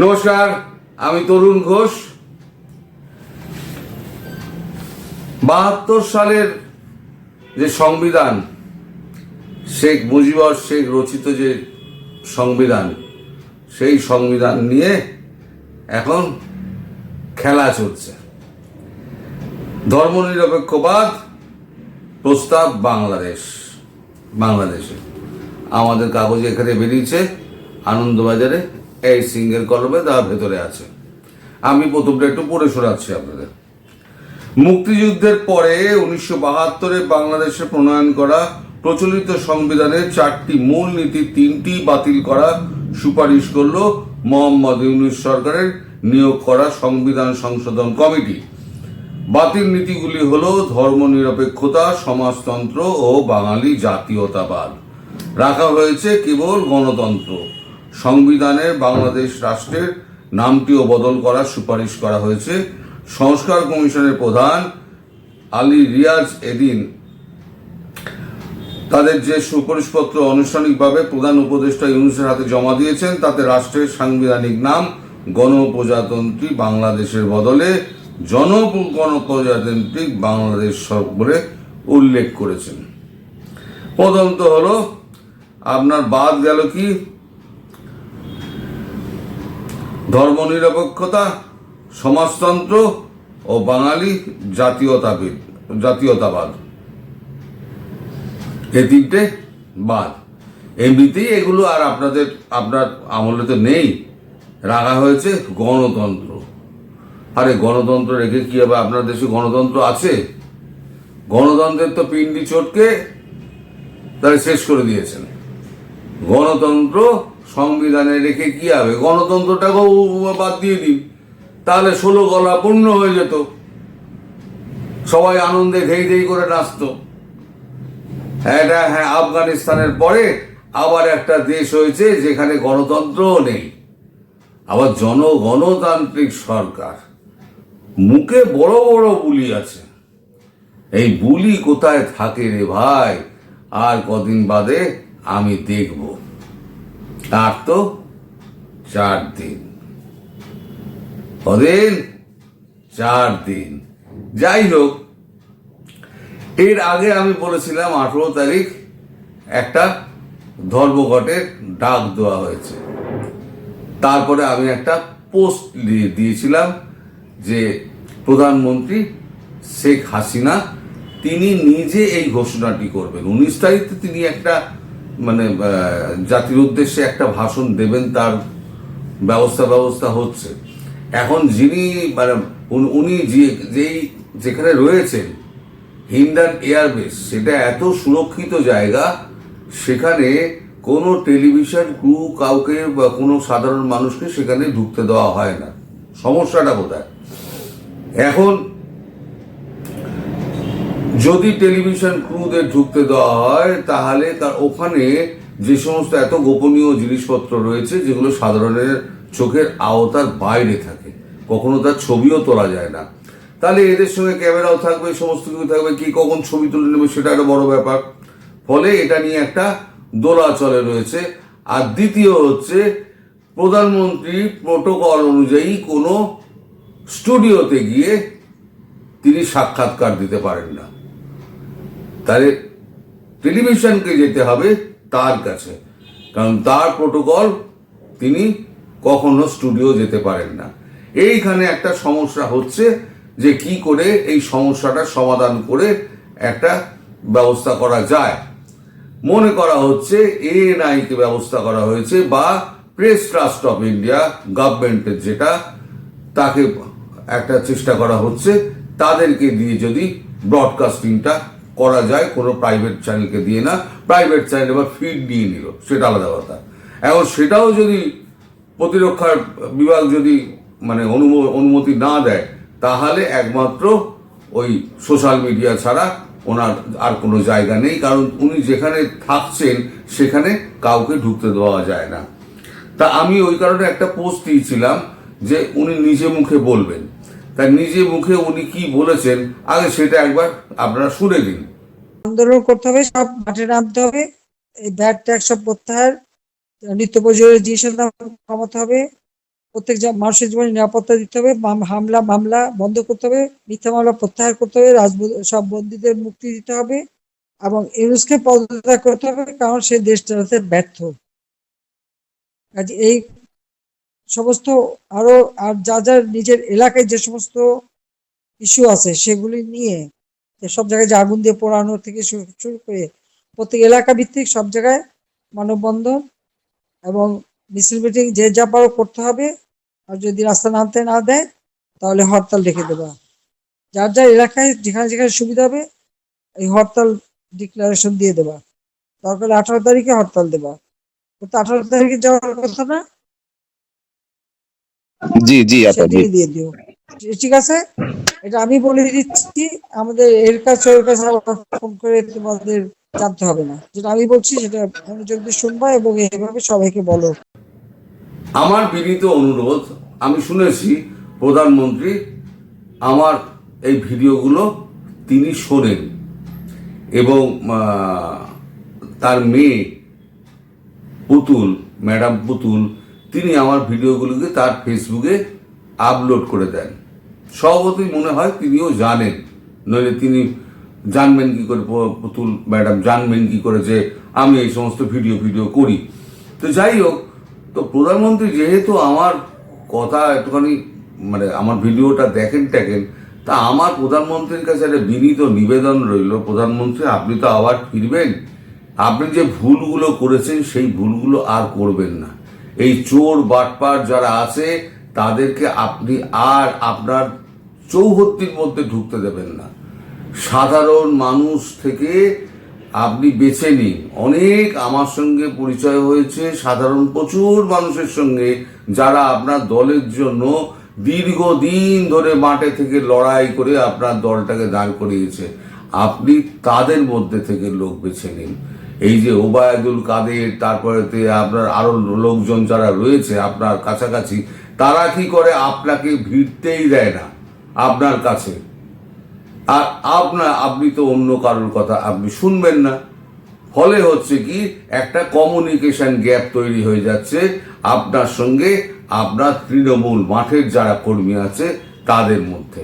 নমস্কার, আমি তরুণ ঘোষ। 72 সালের যে সংবিধান, শেখ মুজিবুর শেখ রচিত যে সংবিধান, সেই সংবিধান নিয়ে এখন খেলা চলছে। ধর্মনিরপেক্ষবাদ প্রস্তাব বাংলাদেশে আমাদের কাগজে এখানে বেরিয়েছে, আনন্দবাজারে এই সিঙ্গেল কলমে তার ভেতরে আছে। আমি প্রথমটা একটু পড়ে শোনাচ্ছি আপনাদের। মুক্তিযুদ্ধের পরে 1972-এ বাংলাদেশে প্রণয়ন করা প্রচলিত সংবিধানের 4টি মূল নীতি 3টি বাতিল করা সুপারিশ করল মোহাম্মদ ইউনূস সরকারের নিয়োগ করা সংবিধান সংশোধন কমিটি। বাতিল নীতিগুলি হল ধর্মনিরপেক্ষতা, সমাজতন্ত্র ও বাঙালি জাতীয়তাবাদ। রাখা হয়েছে কেবল গণতন্ত্র। সংবিধানের বাংলাদেশ রাষ্ট্রের নামটিও বদল করার সুপারিশ করা হয়েছে। সংস্কার কমিশনের প্রধান আলী রিয়াজ এদিন তাদের যে সুপারিশপত্র আনুষ্ঠানিকভাবে প্রধান উপদেষ্টা ইউনূসের হাতে জমা দিয়েছেন, তাতে রাষ্ট্রের সাংবিধানিক নাম গণপ্রজাতন্ত্রী বাংলাদেশের বদলে জনগণপ্রজাতান্ত্রিক বাংলাদেশ বলে উল্লেখ করেছেন। প্রথমত হলো আপনার বাদ গেল কি, ধর্মনিরপেক্ষতা, সমাজতন্ত্র ও বাঙালি জাতীয়তাবাদ, এই তিনটে বাদ। এমনিতেই এগুলো আর আপনার আমলে তো নেই। রাখা হয়েছে গণতন্ত্র। আরে গণতন্ত্র রেখে কি হবে? আপনার দেশে গণতন্ত্র আছে? গণতন্ত্রের তো পিন্ডি চটকে তারা শেষ করে দিয়েছেন। গণতন্ত্র সংবিধানে রেখে কি হবে? গণতন্ত্রটাকেও বাদ দিয়ে দিন, তাহলে 16 গলা পূর্ণ হয়ে যেত, সবাই আনন্দে ধেই ধেই করে নাচত। হ্যাঁ, আফগানিস্তানের পরে আবার একটা দেশ হয়েছে যেখানে গণতন্ত্রও নেই, আবার জনগণতান্ত্রিক সরকার। মুখে বড় বড় বুলি আছে। এই বুলি কোথায় থাকে রে ভাই? আর কদিন বাদে আমি দেখব। আর তো 4 দিন, কদিন 4 দিন। যাই হোক, এর আগে আমি বলেছিলাম 18 তারিখ একটা ধর্মঘটের ডাক দেওয়া হয়েছে। তারপরে আমি একটা পোস্ট দিয়েছিলাম যে প্রধানমন্ত্রী শেখ হাসিনা তিনি নিজে এই ঘোষণাটি করবেন। 19 তারিখে তিনি একটা জাতির উদ্দেশ্যে একটা ভাষণ দেবেন, তার ব্যবস্থা হচ্ছে। এখন যিনি উনি যেখানে রয়েছেন, হিন্ডন এয়ারবেস, সেটা এত সুরক্ষিত জায়গা, সেখানে কোনো টেলিভিশন ক্রু কাউকে বা কোনো সাধারণ মানুষকে সেখানে ঢুকতে দেওয়া হয় না। সমস্যাটা কোথায়? এখন যদি টেলিভিশন ক্রুদের ঢুকতে দেওয়া হয়, তাহলে তার ওখানে যে সমস্ত এত গোপনীয় জিনিসপত্র রয়েছে যেগুলো সাধারণের চোখের আওতার বাইরে থাকে, কখনো তার ছবিও তোলা যায় না, তাহলে এদের সঙ্গে ক্যামেরাও থাকবে, সমস্ত কিছু থাকবে, কি কখন ছবি তুলে নেবে সেটা একটা বড় ব্যাপার। ফলে এটা নিয়ে একটা দোলাচলে রয়েছে। আর দ্বিতীয় হচ্ছে, প্রধানমন্ত্রী প্রোটোকল অনুযায়ী কোনো স্টুডিওতে গিয়ে তিনি সাক্ষাৎকার দিতে পারেন না। তাহলে টেলিভিশনকে যেতে হবে তার কাছে, কারণ তার প্রোটোকল, তিনি কখনো স্টুডিও যেতে পারেন না। এইখানে একটা সমস্যা হচ্ছে যে কি করে এই সমস্যাটা সমাধান করে একটা ব্যবস্থা করা যায়। মনে করা হচ্ছে এএনআই-কে ব্যবস্থা করা হয়েছে, বা প্রেস ট্রাস্ট অফ ইন্ডিয়া গভর্নমেন্টের যেটা, তাকে একটা চেষ্টা করা হচ্ছে, তাদেরকে দিয়ে যদি ব্রডকাস্টিংটা করা যায়, কোনো প্রাইভেট চ্যানেলকে দিয়ে না। প্রাইভেট চ্যানেল এবার ফিড নিয়ে নিল, সেটা আলাদা কথা। এখন সেটাও যদি প্রতিরক্ষার বিভাগ যদি অনুমতি না দেয়, তাহলে একমাত্র ওই সোশ্যাল মিডিয়া ছাড়া ওনার আর কোনো জায়গা নেই, কারণ উনি যেখানে থাকছেন সেখানে কাউকে ঢুকতে দেওয়া যায় না। তা আমি ওই কারণে একটা পোস্ট দিয়েছিলাম যে উনি নিজে মুখে বলবেন। তাই নিজে মুখে উনি কি বলেছেন, আগে সেটা একবার আপনারা শুনে দিন। আন্দোলন করতে হবে, সব মাঠে নামতে হবে, এই ব্যাট ট্যাগ সব প্রত্যাহার, নিত্য প্রয়োজনীয় জিনিসের দাম কমাতে হবে, প্রত্যেক মানুষের জীবনে নিরাপত্তা দিতে হবে, মামলা বন্ধ করতে হবে, মিথ্যা মামলা প্রত্যাহার করতে হবে, সব বন্দীদের মুক্তি দিতে হবে এবং ইউনুসকে পদত্যাগ করতে হবে, কারণ সে দেশ চালাতে ব্যর্থ। এই সমস্ত আরো আর যা নিজের এলাকায় যে সমস্ত ইস্যু আছে সেগুলি নিয়ে সব জায়গায় যে আগুন দিয়ে পোড়ানো থেকে শুরু করে প্রত্যেক এলাকা ভিত্তিক সব জায়গায় মানববন্ধন এবং মিছিল মিটিং যে যা পারো করতে হবে। আর যদি রাস্তা নামতে না দেয় তাহলে হরতাল রেখে দেবা। যার যার এলাকায় যেখানে যেখানে সুবিধা হবে এই হরতাল ডিক্লারেশন দিয়ে দেবা। দরকার 18 তারিখে হরতাল দেবা। তো 18 তারিখে যাওয়ার কথা না? জি জি আপা জি। সেদিনই দিয়ে দিও, ঠিক আছে? এটা আমি বলে দিচ্ছি, আমাদের এর কাছে ওর কাছে ফোন করে তোমাদের জানতে হবে না। যেটা আমি বলছি সেটা মনোযোগ দিয়ে শুনবা এবং এইভাবে সবাইকে বলো। আমার বিনীত অনুরোধ, আমি শুনেছি প্রধানমন্ত্রী আমার এই ভিডিওগুলো তিনি শোনেন এবং তার মেয়ে পুতুল, ম্যাডাম পুতুল, তিনি আমার ভিডিওগুলোকে তার ফেসবুকে আপলোড করে দেন। স্বভাবতই মনে হয় তিনিও জানেন, নইলে তিনি জানবেন কি করে, পুতুল ম্যাডাম জানবেন কি করে যে আমি এই সমস্ত ভিডিও করি। তো যাই হোক, তো প্রধানমন্ত্রী যেহেতু আমার কথা একটুখানি মানে আমার ভিডিওটা দেখেন তা আমার প্রধানমন্ত্রীর কাছে একটা বিনীত নিবেদন রইল, প্রধানমন্ত্রী আপনি তো আবার ফিরবেন, আপনি যে ভুলগুলো করেছেন সেই ভুলগুলো আর করবেন না। এই চোর বাটপার যারা আছে তাদেরকে আপনি আর আপনার চৌহত্তির মধ্যে ঢুকতে দেবেন না। সাধারণ মানুষ থেকে আপনি বেছে নিন। অনেক আমার সঙ্গে পরিচয় হয়েছে সাধারণ প্রচুর মানুষের সঙ্গে যারা আপনার দলের জন্য দীর্ঘদিন ধরে মাঠে থেকে লড়াই করে আপনার দলটাকে দাঁড় করিয়েছে। আপনি তাদের মধ্যে থেকে লোক বেছে নিন। এই যে ওবায়দুল কাদের, তারপরে আপনার আরো লোকজন যারা রয়েছে আপনার কাছাকাছি, তারা কি করে আপনাকে ভিড়তেই দেয় না আপনার কাছে। আর আপনি তো অন্য কারোর কথা আপনি শুনবেন না। ফলে হচ্ছে কি একটা কমিউনিকেশন গ্যাপ তৈরি হয়ে যাচ্ছে আপনার সঙ্গে আপনার তৃণমূল মাঠের যারা কর্মী আছে তাদের মধ্যে।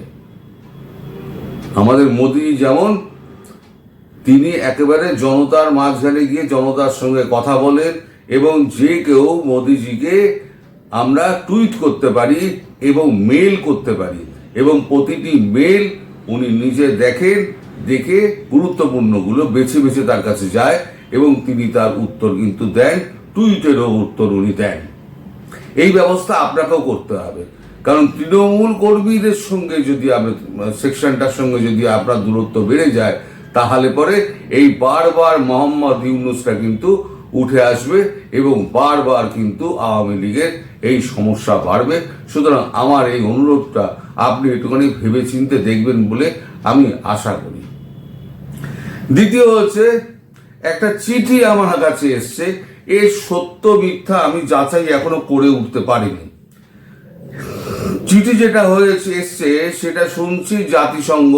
আমাদের মোদী যেমন তিনি একেবারে জনতার মাঝখানে গিয়ে জনতার সঙ্গে কথা বলেন এবং যে কেউ মোদীজিকে আমরা টুইট করতে পারি এবং মেল করতে পারি এবং প্রতিটি মেল উনি নিজে দেখেন, দেখে গুরুত্বপূর্ণগুলো বেছে বেছে তার কাছে যায় এবং তিনি তার উত্তর কিন্তু দেন, টুইটেরও উত্তর উনি দেন। এই ব্যবস্থা আপনাকেও করতে হবে, কারণ তৃণমূল কর্মীদের সঙ্গে যদি সেকশনটার সঙ্গে যদি আপনার দূরত্ব বেড়ে যায় তাহলে পরে এই বারবার মোহাম্মদ ইউনূসরা কিন্তু উঠে আসবে এবং বারবার কিন্তু আওয়ামী লীগের এই সমস্যা বাড়বে। সুতরাং আমার এই অনুরোধটা আপনি একটুখানি ভেবে চিন্তে দেখবেন বলে আমি আশা করি। দ্বিতীয় হচ্ছে, একটা চিঠি আমার কাছে এসছে, এর সত্য মিথ্যা আমি যাচাই এখনো করে উঠতে পারিনি। চিঠি যেটা এসছে সেটা শুনছি জাতিসংঘ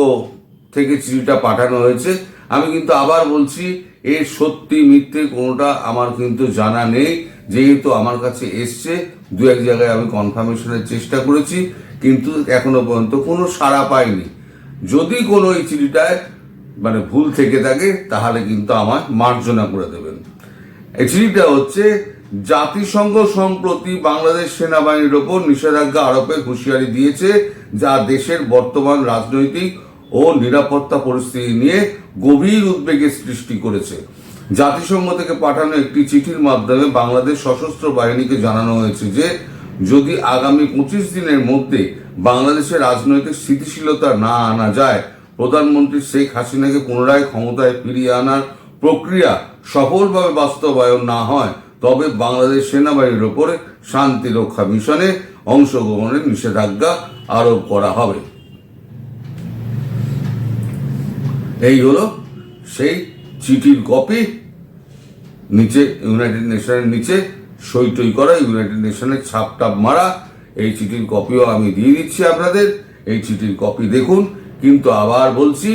থেকে চিঠিটা পাঠানো হয়েছে। আমি কিন্তু আবার বলছি এর সত্যি মিথ্যে কোনোটা আমার কিন্তু জানা নেই, যেহেতু আমার কাছে এসছে। দু এক জায়গায় আমি কনফার্মেশনের চেষ্টা করেছি কিন্তু এখনো পর্যন্ত কোনো সাড়া পাইনি। যদি কোনো এই চিঠিটায় মানে ভুল থেকে থাকে তাহলে কিন্তু আমায় মার্জনা করে দেবেন। এই চিঠিটা হচ্ছে, জাতিসংঘ সম্প্রতি বাংলাদেশ সেনাবাহিনীর ওপর নিষেধাজ্ঞা আরোপের হুঁশিয়ারি দিয়েছে, যা দেশের বর্তমান রাজনৈতিক ও নিরাপত্তা পরিস্থিতি নিয়ে গভীর উদ্বেগের সৃষ্টি করেছে। জাতিসংঘ থেকে পাঠানো একটি চিঠির মাধ্যমে বাংলাদেশ সশস্ত্র বাহিনীকে জানানো হয়েছে যে যদি আগামী 25 দিনের মধ্যে বাংলাদেশের রাজনৈতিক স্থিতিশীলতা না আনা যায়, প্রধানমন্ত্রী শেখ হাসিনাকে পুনরায় ক্ষমতায় ফিরিয়ে আনার প্রক্রিয়া সফলভাবে বাস্তবায়ন না হয়, তবে বাংলাদেশ সেনাবাহিনীর ওপরে শান্তি রক্ষা মিশনে অংশগ্রহণের নিষেধাজ্ঞা আরোপ করা হবে। এই হলো সেই চিঠির কপি, নিচে ইউনাইটেড নেশনের নিচে সই টই করা, ইউনাইটেড নেশনের ছাপটাপ মারা। এই চিঠির কপিও আমি দিয়ে দিচ্ছি আপনাদের, এই চিঠির কপি দেখুন। কিন্তু আবার বলছি,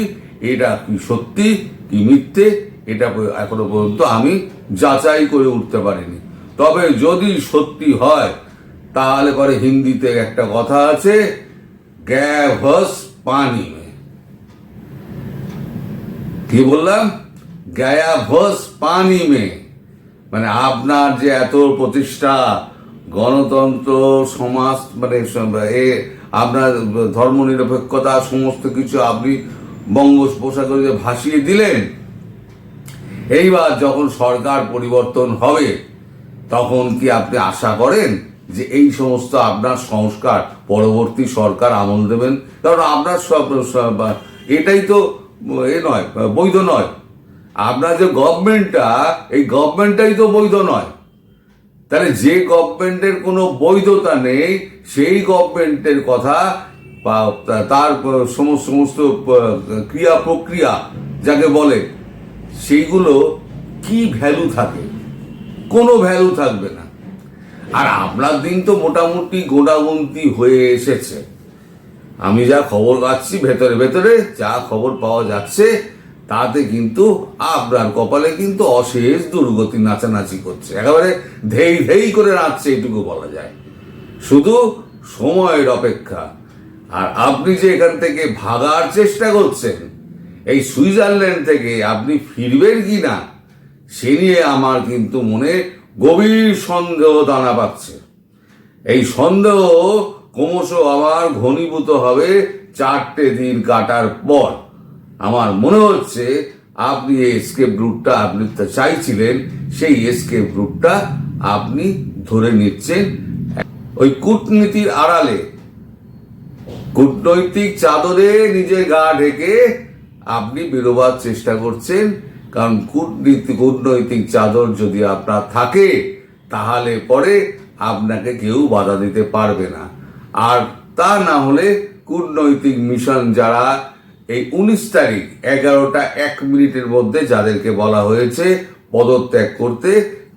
এটা কি সত্যি কি মিথ্যে এটা এখনো পর্যন্ত আমি যাচাই করে উঠতে পারিনি। তবে যদি সত্যি হয় তাহলে পরে হিন্দিতে একটা কথা আছে, গ্যায় ভস পানি মে। কি বললাম? গায়া ভস পানি মে, মানে আপনার যে এত প্রতিষ্ঠা, গণতন্ত্র, সমাজ, মানে আপনার ধর্মনিরপেক্ষতা, সমস্ত কিছু আপনি বঙ্গোপসাগরে ভাসিয়ে দিলেন। এইবার যখন সরকার পরিবর্তন হবে তখন কি আপনি আশা করেন যে এই সমস্ত আপনার সংস্কার পরবর্তী সরকার আমল দেবেন? কারণ আপনার এটাই তো নয়, বৈধ নয়। আপনার যে গভর্নমেন্টটা, এই গভর্নমেন্টটাই তো বৈধ নয়। তাহলে যে গভর্নমেন্টের কোনো বৈধতা নেই সেই গভর্নমেন্টের কথা বা তার সমস্ত ক্রিয়া প্রক্রিয়া যাকে বলে, সেইগুলো কি ভ্যালু থাকে? কোনো ভ্যালু থাকবে না। আর আপনার দিন তো মোটামুটি গোনাগুনতি হয়ে এসেছে। আমি যা খবর পাচ্ছি, ভেতরে ভেতরে যা খবর পাওয়া যাচ্ছে, তাতে কিন্তু আপনার কপালে কিন্তু অশেষ দুর্গতি নাচানাচি করছে, একেবারে ধেই ধেই করে নাচছে, এইটুকু বলা যায়। শুধু সময়ের অপেক্ষা। আর আপনি যে এখান থেকে ভাগার চেষ্টা করছেন, এই সুইজারল্যান্ড থেকে আপনি ফিরবেন কি না সে নিয়ে আমার কিন্তু মনে গভীর সন্দেহ দানা পাচ্ছে। এই সন্দেহ ক্রমশ আবার ঘনীভূত হবে 4টে দিন কাটার পর। আমার মনে হচ্ছে আপনি এই এসকেপ রুটটা আপনি চাইছিলেন, সেই এসকেপ রুটটা আপনি ধরে নিচ্ছেন ওই কূটনীতির আড়ালে। কূটনৈতিক চাদরে নিজের গা ঢেকে আপনি বেরোবার চেষ্টা করছেন। কারণ কূটনৈতিক চাদর যদি আপনার থাকে তাহলে পরে আপনাকে কেউ বাধা দিতে পারবে না। আর তা না হলে কূটনৈতিক মিশন যারা এই 19 তারিখ 11টা 1 মিনিটের মধ্যে যাদেরকে বলা হয়েছে পদত্যাগ করতে,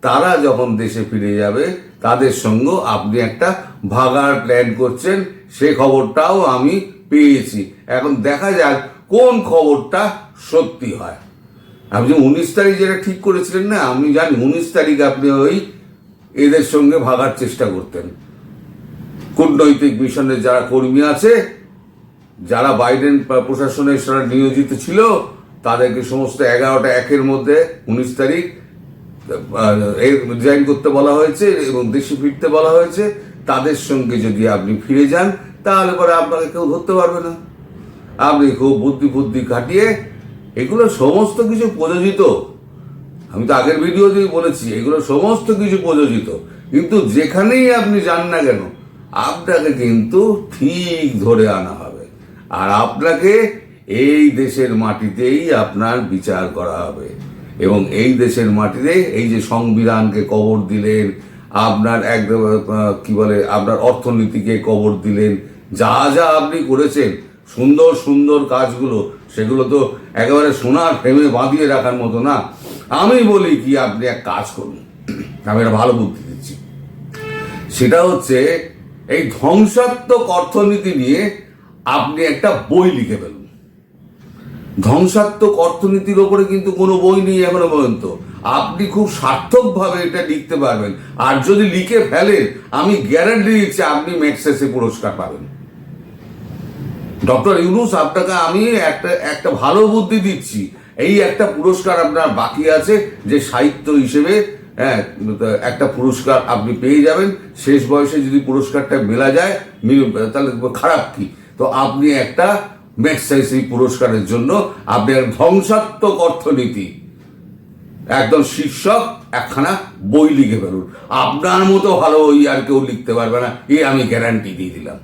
তারা যখন দেশে ফিরে যাবে তাদের সঙ্গে আপনি একটা ভাগার প্ল্যান করছেন, সে খবরটাও আমি পেয়েছি। এখন দেখা যাক কোন খবরটা সত্যি হয়। আপনি 19 তারিখ যেটা ঠিক করেছিলেন না, আমি জানি 19 তারিখ আপনি ওই এদের সঙ্গে ভাগার চেষ্টা করতেন। কূটনৈতিক মিশনের যারা কর্মী আছে, যারা বাইডেন প্রশাসনের সাথে নিয়োজিত ছিল, তাদেরকে সমস্ত 11টা 1-এর মধ্যে 19 তারিখ রিজাইন করতে বলা হয়েছে এবং দেশে ফিরতে বলা হয়েছে। তাদের সঙ্গে যদি আপনি ফিরে যান তাহলে পরে আপনাকে কেউ ধরতে পারবে না। আপনি খুব বুদ্ধি খাটিয়ে, এগুলো সমস্ত কিছু প্রযোজিত। আমি তো আগের ভিডিওতেই বলেছি এগুলো সমস্ত কিছু প্রযোজিত। কিন্তু যেখানেই আপনি যান না কেন আপনাকে কিন্তু ঠিক ধরে আনা হবে, আর আপনাকে এই দেশের মাটিতেই আপনার বিচার করা হবে। এবং এই দেশের মাটিতে এই যে সংবিধানকে কবর দিলেন, আপনার একদম কি বলে আপনার অর্থনীতিকে কবর দিলেন, যা যা আপনি করেছেন সুন্দর সুন্দর কাজগুলো, সেগুলো তো একেবারে সোনার ফ্রেমে বাঁধিয়ে রাখার মতো না। আমি বলি কি, আপনি এক কাজ করুন, আমি একটা ভালো বুদ্ধি দিচ্ছি। সেটা হচ্ছে এই ধ্বংসাত্মক অর্থনীতি নিয়ে আপনি একটা বই লিখে ফেলুন। ধ্বংসাত্মক অর্থনীতির ওপরে কিন্তু কোনো বই নেই এখনো পর্যন্ত। আপনি খুব সার্থকভাবে এটা লিখতে পারবেন, আর যদি লিখে ফেলেন আমি গ্যারান্টি দিচ্ছি আপনি ম্যাগসেসে পুরস্কার পাবেন। ডক্টর ইউনূস, আপনাকে আমি একটা ভালো বুদ্ধি দিচ্ছি। এই একটা পুরস্কার আপনার বাকি আছে, যে সাহিত্য হিসেবে একটা পুরস্কার আপনি পেয়ে যাবেন। শেষ বয়সে যদি পুরস্কারটা মেলা যায় তাহলে খারাপ কি? তো আপনি একটা ম্যাগসেসে পুরস্কারের জন্য আপনি ধ্বংসাত্মক অর্থনীতি একদম শীর্ষক একখানা বই লিখে ফেলুন। আপনার মতো ভালো বই আর কেউ লিখতে পারবে না, এই আমি গ্যারান্টি দিয়ে দিলাম।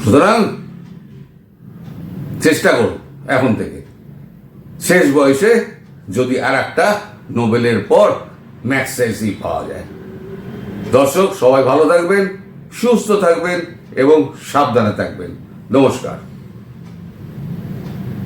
সুতরাং চেষ্টা করুন এখন থেকে, শেষ বয়সে যদি আর একটা নোবেলের পর ম্যাগসেসে পাওয়া যায়। দর্শক সবাই ভালো থাকবেন, সুস্থ থাকবেন এবং সাবধানে থাকবেন। নমস্কার।